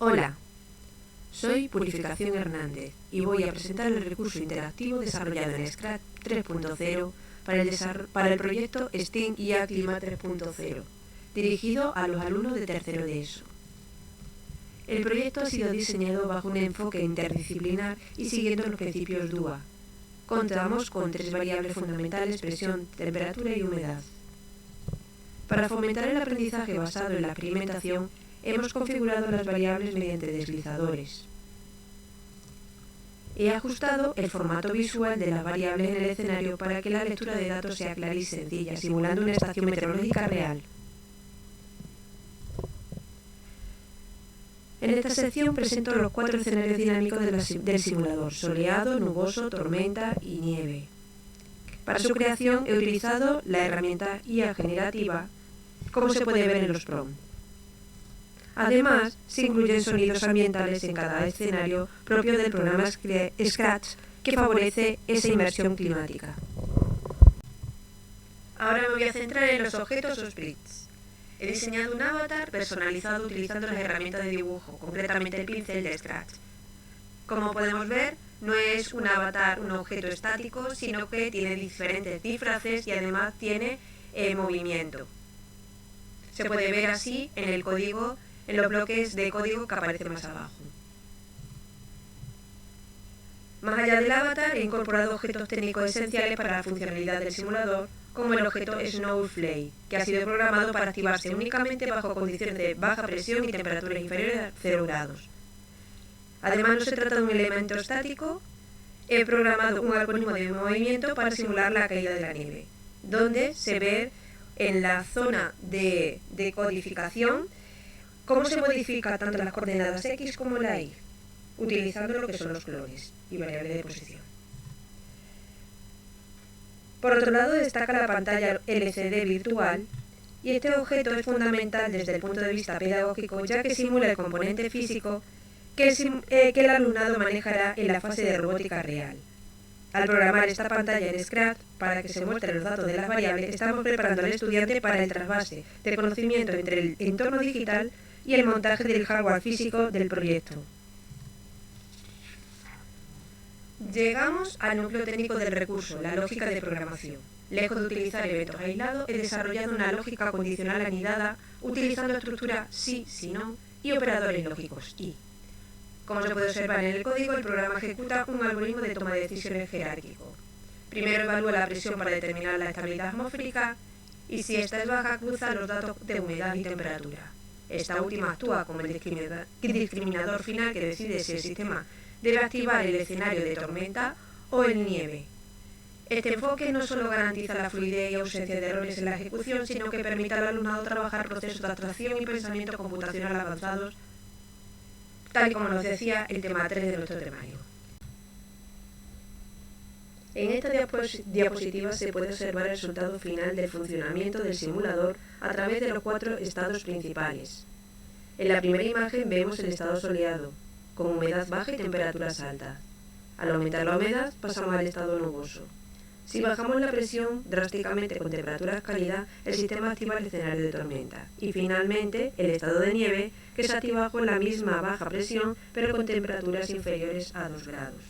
Hola, soy Purificación Hernández y voy a presentar el recurso interactivo desarrollado en Scratch 3.0 para el proyecto STEAM IA Clima 3.0, dirigido a los alumnos de tercero de ESO. El proyecto ha sido diseñado bajo un enfoque interdisciplinar y siguiendo los principios DUA. Contamos con 3 variables fundamentales: presión, temperatura y humedad. Para fomentar el aprendizaje basado en la experimentación, hemos configurado las variables mediante deslizadores. He ajustado el formato visual de las variables en el escenario para que la lectura de datos sea clara y sencilla, simulando una estación meteorológica real. En esta sección presento los 4 escenarios dinámicos del simulador: soleado, nuboso, tormenta y nieve. Para su creación he utilizado la herramienta IA generativa, como se puede ver en los prompts. Además, se incluyen sonidos ambientales en cada escenario propio del programa Scratch que favorece esa inmersión climática. Ahora me voy a centrar en los objetos o sprites. He diseñado un avatar personalizado utilizando las herramientas de dibujo, concretamente el pincel de Scratch. Como podemos ver, no es un avatar, un objeto estático, sino que tiene diferentes disfraces y además tiene movimiento. Se puede ver así en el código, en los bloques de código que aparecen más abajo. Más allá del avatar, he incorporado objetos técnicos esenciales para la funcionalidad del simulador, como el objeto Snowflake, que ha sido programado para activarse únicamente bajo condiciones de baja presión y temperaturas inferiores a 0 grados. Además, no se trata de un elemento estático. He programado un algoritmo de movimiento para simular la caída de la nieve, donde se ve en la zona de codificación cómo se modifica tanto las coordenadas X como la Y, utilizando lo que son los colores y variables de posición. Por otro lado, destaca la pantalla LCD virtual, y este objeto es fundamental desde el punto de vista pedagógico, ya que simula el componente físico que el alumnado manejará en la fase de robótica real. Al programar esta pantalla en Scratch para que se muestren los datos de las variables, estamos preparando al estudiante para el trasvase de conocimiento entre el entorno digital y el montaje del hardware físico del proyecto. Llegamos al núcleo técnico del recurso, la lógica de programación. Lejos de utilizar eventos aislados, he desarrollado una lógica condicional anidada utilizando estructura sí, si no y operadores lógicos y. Como se puede observar en el código, el programa ejecuta un algoritmo de toma de decisiones jerárquico. Primero evalúa la presión para determinar la estabilidad atmosférica y, si esta es baja, cruza los datos de humedad y temperatura. Esta última actúa como el discriminador final que decide si el sistema debe activar el escenario de tormenta o el nieve. Este enfoque no solo garantiza la fluidez y ausencia de errores en la ejecución, sino que permite al alumnado trabajar procesos de abstracción y pensamiento computacional avanzados, tal y como nos decía el tema 3 de nuestro temario. En esta diapositiva se puede observar el resultado final del funcionamiento del simulador a través de los 4 estados principales. En la primera imagen vemos el estado soleado, con humedad baja y temperaturas altas. Al aumentar la humedad pasamos al estado nuboso. Si bajamos la presión drásticamente con temperaturas cálidas, el sistema activa el escenario de tormenta. Y finalmente, el estado de nieve, que se activa con la misma baja presión, pero con temperaturas inferiores a 2 grados.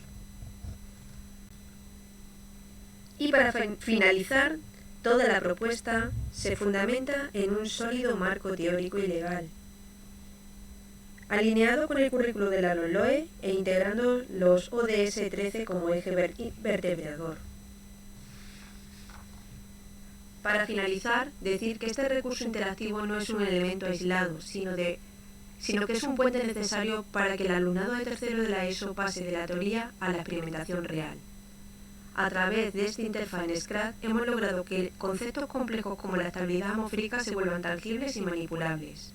Y para finalizar, toda la propuesta se fundamenta en un sólido marco teórico y legal, alineado con el currículo de la LOE e integrando los ODS 13 como eje vertebrador. Para finalizar, decir que este recurso interactivo no es un elemento aislado, sino que es un puente necesario para que el alumnado de tercero de la ESO pase de la teoría a la experimentación real. A través de esta interfaz en Scratch hemos logrado que conceptos complejos como la estabilidad atmosférica se vuelvan tangibles y manipulables.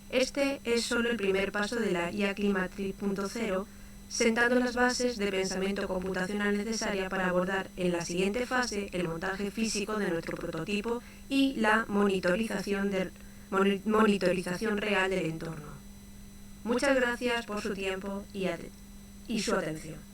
Este es solo el primer paso de la IA Clima 3.0, sentando las bases de pensamiento computacional necesaria para abordar en la siguiente fase el montaje físico de nuestro prototipo y la monitorización real del entorno. Muchas gracias por su tiempo y su atención.